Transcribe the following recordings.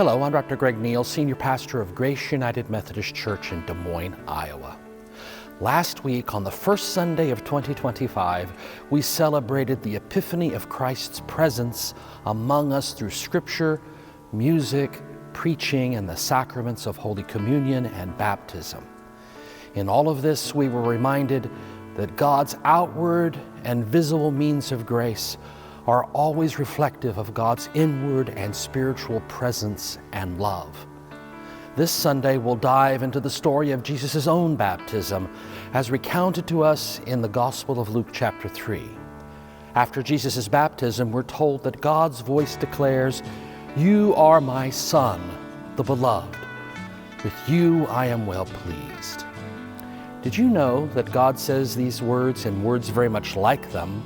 Hello, I'm Dr. Greg Neal, Senior Pastor of Grace United Methodist Church in Des Moines, Iowa. Last week, on the first Sunday of 2025, we celebrated the Epiphany of Christ's presence among us through Scripture, music, preaching, and the sacraments of Holy Communion and baptism. In all of this, we were reminded that God's outward and visible means of grace are always reflective of God's inward and spiritual presence and love. This Sunday, we'll dive into the story of Jesus' own baptism as recounted to us in the Gospel of Luke chapter 3. After Jesus' baptism, we're told that God's voice declares, "You are my Son, the beloved. With you I am well pleased." Did you know that God says these words and words very much like them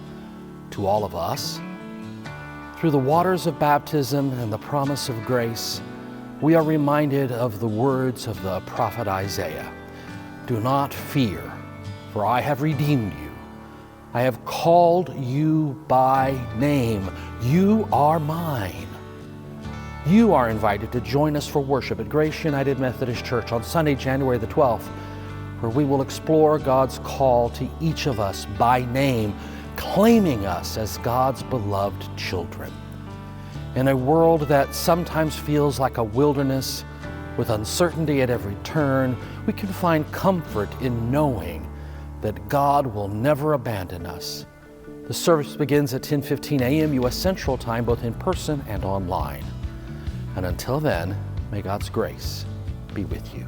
to all of us? Through the waters of baptism and the promise of grace, we are reminded of the words of the prophet Isaiah. "Do not fear, for I have redeemed you. I have called you by name. You are mine." You are invited to join us for worship at Grace United Methodist Church on Sunday, January the 12th, where we will explore God's call to each of us by name, claiming us as God's beloved children. In a world that sometimes feels like a wilderness with uncertainty at every turn, we can find comfort in knowing that God will never abandon us. The service begins at 10:15 a.m. U.S. Central Time, both in person and online. And until then, may God's grace be with you.